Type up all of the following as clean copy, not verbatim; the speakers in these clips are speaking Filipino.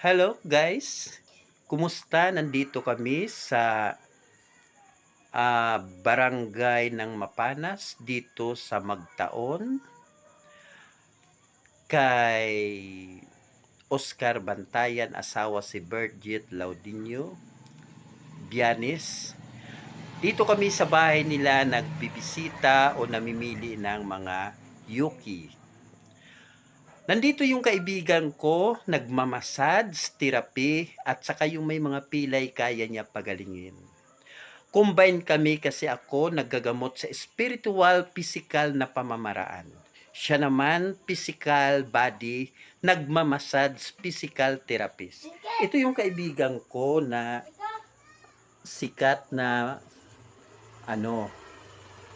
Hello guys, kumusta? Nandito kami sa barangay ng Mapanas dito sa Magtaon kay Oscar Bantayan, asawa si Birgit Laudinio Bianes. Dito kami sa bahay nila nagbibisita o namimili ng mga yuki. Nandito yung kaibigan ko, nagmamassage, therapy, at saka yung may mga pilay kaya niya pagalingin. Combine kami kasi ako naggagamot sa spiritual, physical na pamamaraan. Siya naman, physical body, nagmamassage, physical therapist. Ito yung kaibigan ko na sikat na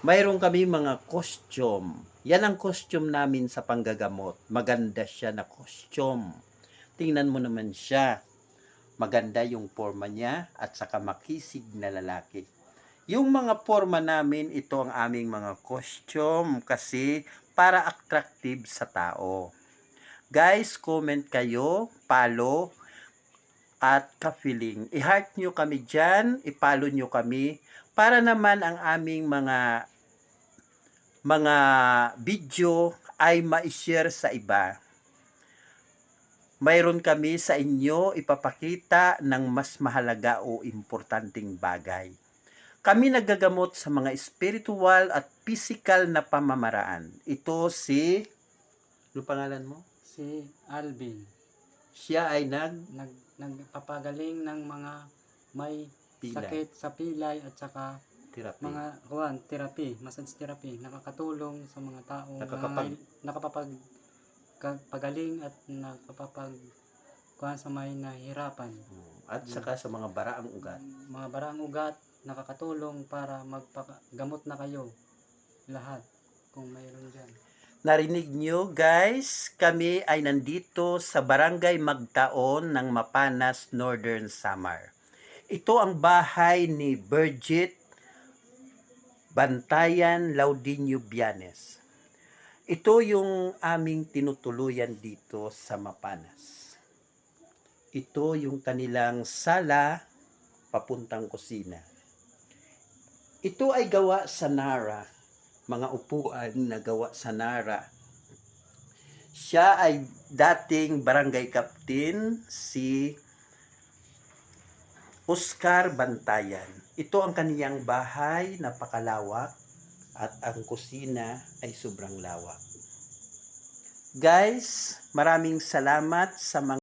mayroon kami mga costume. Yan ang costume namin sa panggagamot. Maganda siya na costume. Tingnan mo naman siya. Maganda yung forma niya at saka makisig na lalaki. Yung mga forma namin, ito ang aming mga costume kasi para attractive sa tao. Guys, comment kayo, follow, at ka-feeling. I-heart nyo kami dyan, i-follow nyo kami para naman ang aming mga video ay ma-share sa iba. Mayroon kami sa inyo ipapakita ng mas mahalaga o importanteng bagay. Kami nagagamot sa mga spiritual at physical na pamamaraan. Ito si, ano pangalan mo? Si Alvin. Siya ay Nagpapagaling ng mga may Pilay. sakit sa pilay at saka therapy. mga therapy, massage therapy, nakakatulong sa mga tao nakapapagaling at sa may nahihirapan. At saka sa mga baraang ugat. Mga baraang ugat, nakakatulong para magpagamot na kayo lahat kung mayroon dyan. Narinig nyo guys, kami ay nandito sa Barangay Magtaon ng Mapanas, Northern Samar. Ito ang bahay ni Birgit Bantayan Laudinio Bianes. Ito yung aming tinutuluyan dito sa Mapanas. Ito yung kanilang sala papuntang kusina. Ito ay gawa sa Nara. Mga upuan na gawa sa Nara. Siya ay dating barangay captain, si Oscar Bantayan. Ito ang kaniyang bahay, napakalawak, at ang kusina ay sobrang lawak. Guys, maraming salamat sa mga